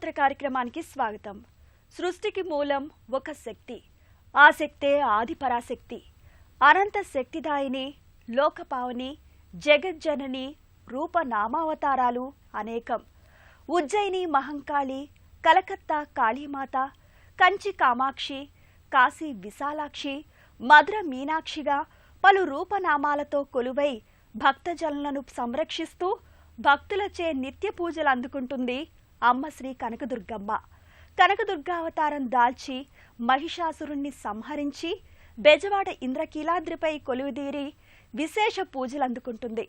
యాత్ర కార్యక్రమానికి స్వాగతం. సృష్టికి మూలం ఒక శక్తి. ఆ శక్తే ఆది పరాశక్తి. అనంత శక్తిదాయిని, లోకపావని, జగజ్జనని, రూపనామావతారాలు అనేకం. ఉజ్జయిని మహంకాళి, కలకత్తా కాళీమాత, కంచి కామాక్షి, కాశీ విశాలాక్షి, మధుర మీనాక్షిగా పలు రూపనామాలతో కొలువై భక్తజనులను సంరక్షిస్తూ భక్తులచే నిత్య పూజలు అందుకుంటుంది అమ్మ శ్రీ కనకదుర్గమ్మ. కనకదుర్గావతారం దాల్చి మహిషాసురుణ్ణి సంహరించి బెజవాడ ఇంద్రకీలాద్రిపై కొలువుదీరి విశేష పూజలు అందుకుంటుంది.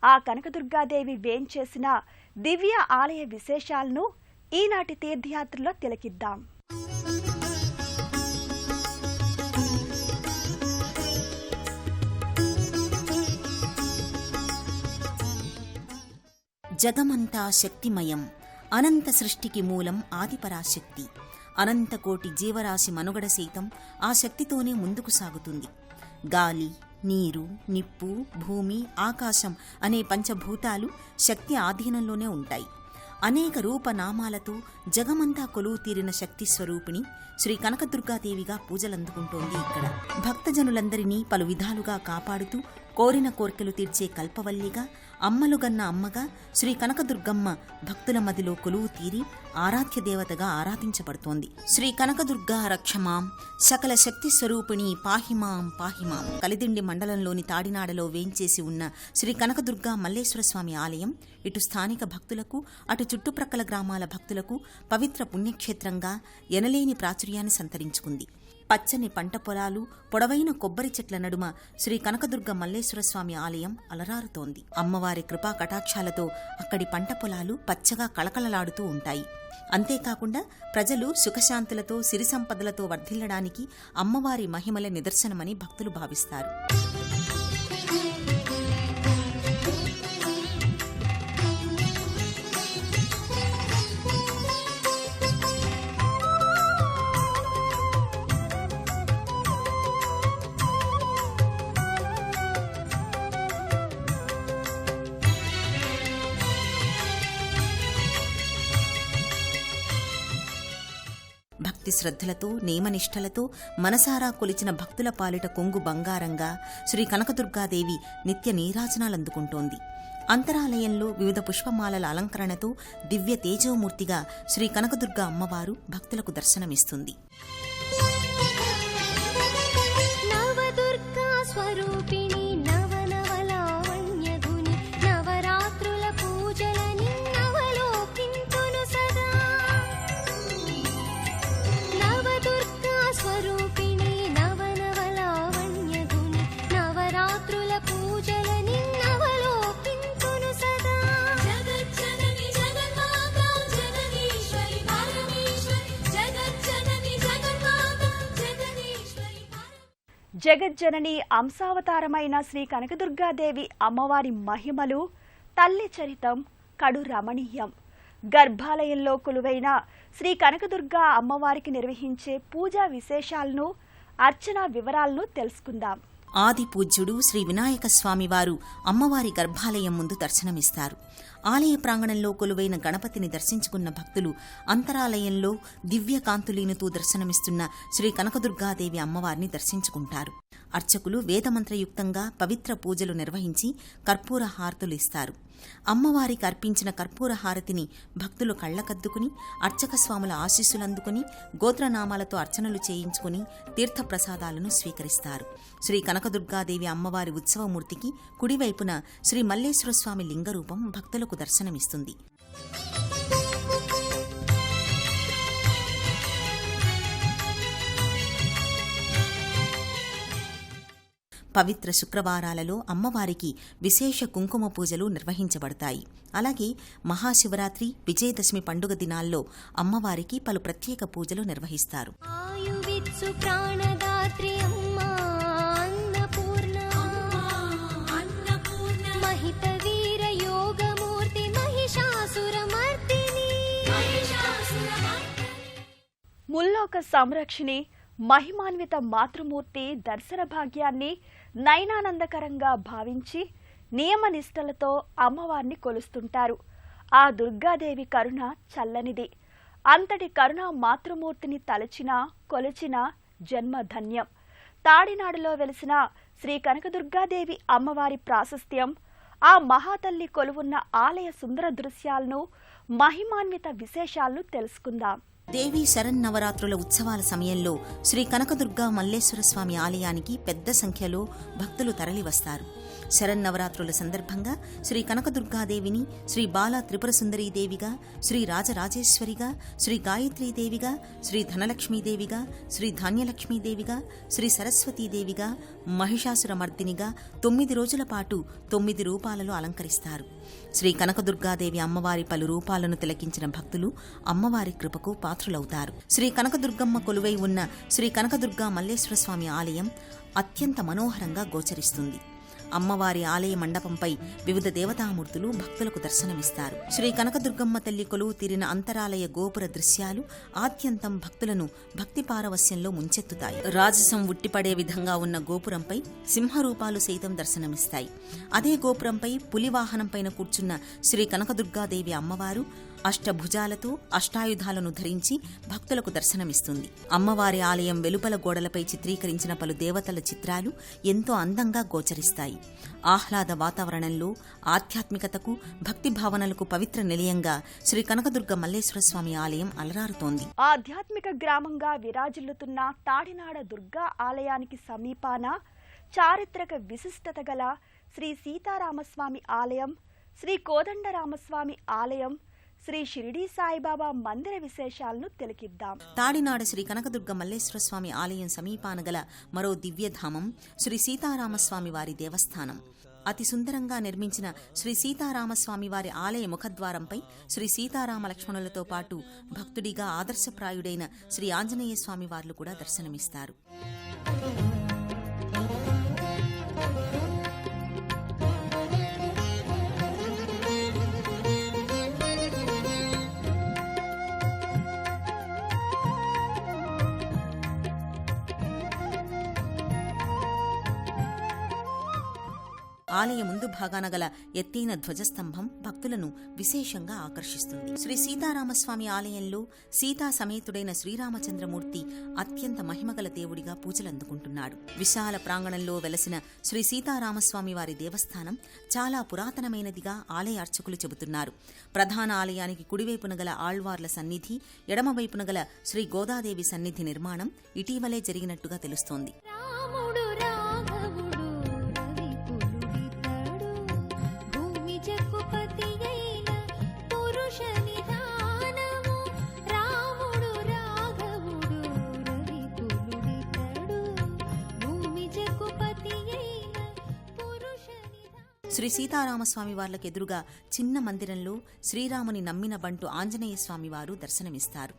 ఆ కనకదుర్గాదేవి వేంచేసిన దివ్య ఆలయ విశేషాలను ఈనాటి తీర్థయాత్రలో తిలకిద్దాం. జగమంతా శక్తిమయం. అనంత సృష్టికి మూలం ఆదిపరాశక్తి. అనంతకోటి జీవరాశి మనుగడ సైతం ఆ శక్తితోనే ముందుకు సాగుతుంది. గాలి, నీరు, నిప్పు, భూమి, ఆకాశం అనే పంచభూతాలు శక్తి ఆధీనంలోనే ఉంటాయి. అనేక రూపనామాలతో జగమంతా కొలువు తీరిన శక్తి స్వరూపిణి శ్రీ కనకదుర్గాదేవిగా పూజలందుకుంటోంది ఇక్కడ. భక్తజనులందరినీ పలు విధాలుగా కాపాడుతూ కోరిన కోర్కెలు తీర్చే కల్పవల్లిగా, అమ్మలుగన్న అమ్మగా శ్రీ కనకదుర్గమ్మ భక్తుల మదిలో కొలువు తీరి ఆరాధ్య దేవతగా ఆరాధించబడుతోంది. శ్రీ కనకదుర్గా రక్షమాం, సకల శక్తి స్వరూపిణి పాహిమాం పాహిమాం. కలిదిండి మండలంలోని తాడినాడలో వేంచేసి ఉన్న శ్రీ కనకదుర్గా మల్లేశ్వర స్వామి ఆలయం ఇటు స్థానిక భక్తులకు, అటు చుట్టుప్రక్కల గ్రామాల భక్తులకు పవిత్ర పుణ్యక్షేత్రంగా ఎనలేని ప్రాచుర్యాన్ని సంతరించుకుంది. పచ్చని పంట పొలాలు, పొడవైన కొబ్బరి చెట్ల నడుమ శ్రీ కనకదుర్గ మల్లేశ్వర స్వామి ఆలయం అలరారుతోంది. అమ్మవారి కృపా కటాక్షాలతో అక్కడి పంట పొలాలు పచ్చగా కళకళలాడుతూ ఉంటాయి. అంతేకాకుండా ప్రజలు సుఖశాంతులతో, సిరి సంపదలతో వర్ధిల్లడానికి అమ్మవారి మహిమల నిదర్శనమని భక్తులు భావిస్తారు. భక్తి శ్రద్ధలతో, నియమనిష్టలతో మనసారా కొలిచిన భక్తుల పాలిట కొంగు బంగారంగా శ్రీ కనకదుర్గాదేవి నిత్య నీరాజనాలందుకుంటోంది. అంతరాలయంలో వివిధ పుష్పమాలల అలంకరణతో దివ్య తేజోమూర్తిగా శ్రీ కనకదుర్గా అమ్మవారు భక్తులకు దర్శనమిస్తుంది. జగజ్జనని అంశావతారమైన శ్రీ కనకదుర్గాదేవి అమ్మవారి మహిమలు, తల్లి చరితం కడు రమణీయం. గర్భాలయంలో కొలువైన శ్రీ కనకదుర్గా అమ్మవారికి నిర్వహించే పూజా విశేషాలను, అర్చన వివరాలను తెలుసుకుందాం. ఆది పూజ్యుడు శ్రీ వినాయక స్వామివారు అమ్మవారి గర్భాలయం ముందు దర్శనమిస్తారు. ఆలయ ప్రాంగణంలో కొలువైన గణపతిని దర్శించుకున్న భక్తులు అంతరాలయంలో దివ్య కాంతులీనుతూ దర్శనమిస్తున్న శ్రీ కనకదుర్గాదేవి అమ్మవారిని దర్శించుకుంటారు. అర్చకులు వేదమంత్రయుక్తంగా పవిత్ర పూజలు నిర్వహించి కర్పూర హారతులు ఇస్తారు. అమ్మవారికి అర్పించిన కర్పూర హారతిని భక్తులు కళ్లకద్దుకుని, అర్చక స్వాముల ఆశీస్సులందుకుని, గోత్రనామాలతో అర్చనలు చేయించుకుని తీర్థప్రసాదాలను స్వీకరిస్తారు. శ్రీ కనకదుర్గాదేవి అమ్మవారి ఉత్సవమూర్తికి కుడివైపున శ్రీ మల్లేశ్వర స్వామి లింగరూపం భక్తులకు దర్శనమిస్తుంది. పవిత్ర శుక్రవారాలలో అమ్మవారికి విశేష కుంకుమ పూజలు నిర్వహించబడతాయి. అలాగే మహాశివరాత్రి, విజయదశమి పండుగ దినాల్లో అమ్మవారికి పలు ప్రత్యేక పూజలు నిర్వహిస్తారు. ముల్లోక సంరక్షిణి, మహిమాన్విత మాతృమూర్తి దర్శన భాగ్యాన్ని నయనానందకరంగా భావించి నియమనిష్టలతో అమ్మవారిని కొలుస్తుంటారు. ఆ దుర్గాదేవి కరుణ చల్లనిది. అంతటి కరుణా మాతృమూర్తిని తలచిన కొలచిన జన్మ ధన్యం. తాడినాడులో వెలిసిన శ్రీ కనకదుర్గాదేవి అమ్మవారి ప్రాశస్త్యం, ఆ మహాతల్లి కొలువున్న ఆలయ సుందర దృశ్యాలను, మహిమాన్విత విశేషాలను తెలుసుకుందాం. దేవీ శరన్నవరాత్రుల ఉత్సవాల సమయంలో శ్రీ కనకదుర్గా మల్లేశ్వర స్వామి ఆలయానికి పెద్ద సంఖ్యలో భక్తులు తరలివస్తారు. శరన్నవరాత్రుల సందర్భంగా శ్రీ కనకదుర్గాదేవిని శ్రీ బాల త్రిపురసుందరీదేవిగా, శ్రీ రాజరాజేశ్వరిగా, శ్రీ గాయత్రీదేవిగా, శ్రీ ధనలక్ష్మీదేవిగా, శ్రీ ధాన్యలక్ష్మీదేవిగా, శ్రీ సరస్వతీదేవిగా, మహిషాసురమర్దినిగా 9 రోజుల పాటు 9 రూపాలలో అలంకరిస్తారు. శ్రీ కనకదుర్గాదేవి అమ్మవారి పలు రూపాలను తిలకించిన భక్తులు అమ్మవారి కృపకు పాత్రులవుతారు. శ్రీ కనకదుర్గమ్మ కొలువై ఉన్న శ్రీ కనకదుర్గా మల్లేశ్వర స్వామి ఆలయం అత్యంత మనోహరంగా గోచరిస్తుంది. అమ్మవారి ఆలయ మండపంపై వివిధ దేవతామూర్తులు భక్తులకు దర్శనమిస్తారు. శ్రీ కనకదుర్గమ్మ తల్లి కొలువు తీరిన అంతరాలయ గోపుర దృశ్యాలు ఆద్యంతం భక్తులను భక్తి పారవస్యంలో ముంచెత్తుతాయి. రాజసం ఉట్టిపడే విధంగా ఉన్న గోపురంపై సింహరూపాలు సైతం దర్శనమిస్తాయి. అదే గోపురంపై పులివాహనంపైన కూర్చున్న శ్రీ కనకదుర్గాదేవి అమ్మవారు అష్టభుజాలతో అష్టాయుధాలను ధరించి భక్తులకు దర్శనమిస్తుంది. అమ్మవారి ఆలయం వెలుపల గోడలపై చిత్రీకరించిన పలు దేవతల చిత్రాలు ఎంతో అందంగా గోచరిస్తాయి. ఆహ్లాద వాతావరణంలో ఆధ్యాత్మికతకు, భక్తి భావనలకు పవిత్ర నిలయంగా శ్రీ కనకదుర్గ మల్లేశ్వర స్వామి ఆలయం అలరారుతోంది. ఆధ్యాత్మిక గ్రామంగా విరాజిల్లుతున్న తాడినాడ దుర్గా ఆలయానికి సమీపాన చారిత్రక విశిష్టత గల శ్రీ సీతారామస్వామి ఆలయం, శ్రీ కోదండరామస్వామి ఆలయం, శ్రీ షిరిడీ సాయిబాబా మందిర విశేషాలను తెలికిద్దాం. తాడినాడ శ్రీ కనకదుర్గ మల్లేశ్వర స్వామి ఆలయం సమీపాన గల మరో దివ్యధామం శ్రీ సీతారామస్వామి వారి దేవస్థానం. అతి సుందరంగా నిర్మించిన శ్రీ సీతారామస్వామి వారి ఆలయ ముఖద్వారంపై శ్రీ సీతారామ లక్ష్మణులతో పాటు భక్తుడిగా ఆదర్శప్రాయుడైన శ్రీ ఆంజనేయ స్వామి వార్లు కూడా దర్శనమిస్తారు. ఆలయ ముందు భాగాన గల ఎత్తైన ధ్వజస్తంభం భక్తులను విశేషంగా ఆకర్షిస్తుంది. శ్రీ సీతారామస్వామి ఆలయంలో సీతా సమేతుడైన శ్రీరామచంద్రమూర్తి అత్యంత మహిమగల దేవుడిగా పూజలందుకుంటున్నాడు. విశాల ప్రాంగణంలో వెలసిన శ్రీ సీతారామస్వామి వారి దేవస్థానం చాలా పురాతనమైనదిగా ఆలయ అర్చకులు చెబుతున్నారు. ప్రధాన ఆలయానికి కుడివైపున గల ఆళ్వార్ల సన్నిధి, ఎడమవైపున గల శ్రీ గోదాదేవి సన్నిధి నిర్మాణం ఇటీవలే జరిగినట్టుగా తెలుస్తోంది. శ్రీ సీతారామస్వామి వార్లకు ఎదురుగా చిన్న మందిరంలో శ్రీరాముని నమ్మిన బంటు ఆంజనేయ స్వామివారు దర్శనమిస్తారు.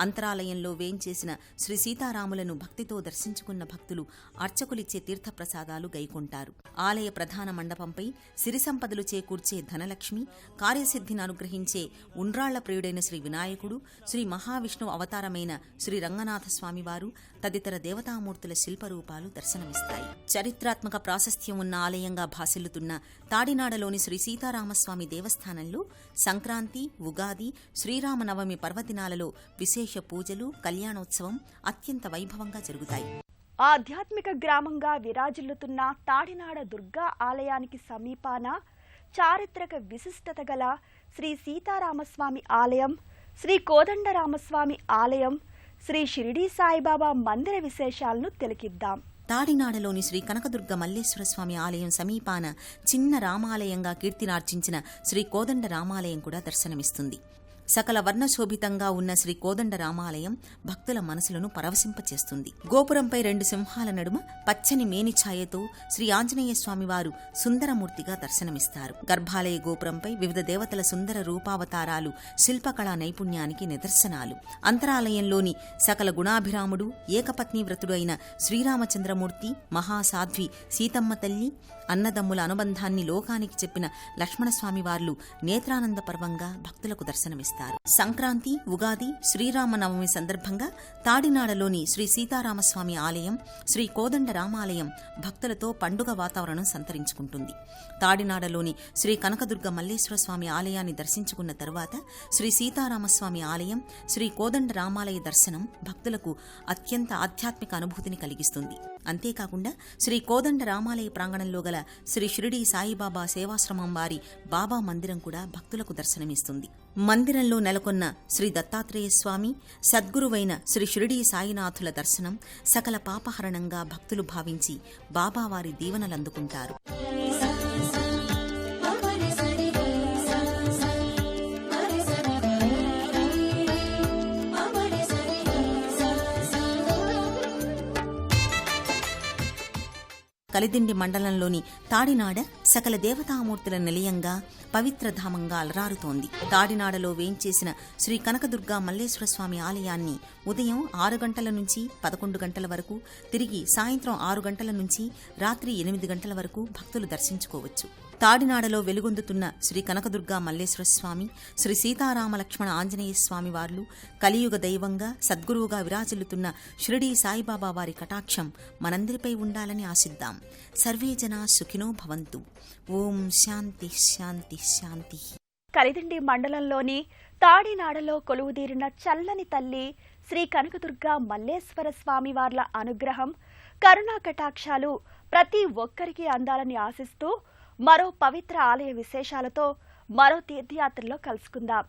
అంతరాలయంలో వేంచేసిన శ్రీ సీతారాములను భక్తితో దర్శించుకున్న భక్తులు అర్చకులిచ్చే తీర్థప్రసాదాలు గైకొంటారు. ఆలయ ప్రధాన మండపంపై సిరి సంపదలు చేకూర్చే ధనలక్ష్మి, కార్యసిద్ధిని అనుగ్రహించే ఉండ్రాళ్ల ప్రియుడైన శ్రీ వినాయకుడు, శ్రీ మహావిష్ణువు అవతారమైన శ్రీ రంగనాథ స్వామివారు తదితర దేవతామూర్తుల శిల్పరూపాలు దర్శనమిస్తాయి. చరిత్రాత్మక ప్రాశస్త్యం ఉన్న ఆలయంగా భాసిల్లుతున్న తాడినాడలోని శ్రీ సీతారామస్వామి దేవస్థానంలో సంక్రాంతి, ఉగాది, శ్రీరామనవమి పర్వదినాలలో విశేష పూజలు, కళ్యాణోత్సవం అత్యంత వైభవంగా జరుగుతాయి. ఆధ్యాత్మిక గ్రామంగా విరాజిల్లుతున్న తాడినాడ దుర్గా ఆలయానికి సమీపాన చారిత్రక విశిష్టత గల శ్రీ సీతారామస్వామి ఆలయం, శ్రీ కోదండరామస్వామి ఆలయం, శ్రీ షిరిడీ సాయిబాబా మందిర విశేషాలను తెలికిద్దాం. తాడినాడలోని శ్రీ కనకదుర్గ మల్లేశ్వర స్వామి ఆలయం సమీపాన చిన్న రామాలయంగా కీర్తినార్జించిన శ్రీ కోదండ రామాలయం కూడా దర్శనమిస్తుంది. సకల వర్ణశోభితంగా ఉన్న శ్రీ కోదండ రామాలయం భక్తుల మనసులను పరవశింపచేస్తుంది. గోపురంపై 2 సింహాల నడుమ పచ్చని మేనిఛాయతో శ్రీ ఆంజనేయ స్వామివారు సుందరమూర్తిగా దర్శనమిస్తారు. గర్భాలయ గోపురంపై వివిధ దేవతల సుందర రూపావతారాలు శిల్పకళా నైపుణ్యానికి నిదర్శనాలు. అంతరాలయంలోని సకల గుణాభిరాముడు, ఏకపత్ని వ్రతుడు అయిన శ్రీరామచంద్రమూర్తి, మహాసాధ్వి సీతమ్మ తల్లి, అన్నదమ్ముల అనుబంధాన్ని లోకానికి చెప్పిన లక్ష్మణస్వామి వార్లు నేత్రానంద పర్వంగా భక్తులకు దర్శనమిస్తారు. సంక్రాంతి, ఉగాది, శ్రీరామనవమి సందర్భంగా తాడినాడలోని శ్రీ సీతారామస్వామి ఆలయం, శ్రీ కోదండ రామాలయం భక్తులతో పండుగ వాతావరణం సంతరించుకుంటుంది. తాడినాడలోని శ్రీ కనకదుర్గ మల్లేశ్వర స్వామి ఆలయాన్ని దర్శించుకున్న తరువాత శ్రీ సీతారామస్వామి ఆలయం, శ్రీ కోదండ రామాలయ దర్శనం భక్తులకు అత్యంత ఆధ్యాత్మిక అనుభూతిని కలిగిస్తుంది. అంతేకాకుండా శ్రీ కోదండ రామాలయ ప్రాంగణంలో గల శ్రీ షిరిడీ సాయిబాబా సేవాశ్రమం వారి బాబా మందిరం కూడా భక్తులకు దర్శనమిస్తుంది. మందిరంలో నెలకొన్న శ్రీ దత్తాత్రేయ స్వామి, సద్గురువైన శ్రీ షిరిడీ సాయినాథుల దర్శనం సకల పాపహరణంగా భక్తులు భావించి బాబావారి దీవెనలందుకుంటారు. కలిదిండి మండలంలోని తాడినాడ సకల దేవతామూర్తుల నిలయంగా పవిత్రధామంగా అలరారుతోంది. తాడినాడలో వేంచేసిన శ్రీ కనకదుర్గ మల్లేశ్వర స్వామి ఆలయాన్ని ఉదయం 6 గంటల నుంచి 11 గంటల వరకు, తిరిగి సాయంత్రం 6 గంటల నుంచి రాత్రి 8 గంటల వరకు భక్తులు దర్శించుకోవచ్చు. తాడినాడలో వెలుగొందుతున్న శ్రీ కనకదుర్గ మల్లేశ్వర స్వామి, శ్రీ సీతారామ లక్ష్మణ ఆంజనేయ స్వామి వార్లు కలియుగ దైవంగా సద్గురువుగా విరాజిల్లుతున్న షిరిడీ సాయిబాబా వారి కటాక్షం మనందరిపై ఉండాలని ఆశిద్దాం. సర్వే జనా సుఖినో భవంతు. ఓం శాంతి శాంతి శాంతి. కలిదిండి మండలంలోని తాడినాడలో కొలువుదీరిన చల్లని తల్లి శ్రీ కనకదుర్గ మల్లేశ్వర స్వామి వార్ల అనుగ్రహం, కరుణా కటాక్షాలు ప్రతి ఒక్కరికి అందాలని ఆశిస్తూ మరో పవిత్ర ఆలయ విశేషాలతో మరో తీర్థయాత్రలో కలుసుకుందాం.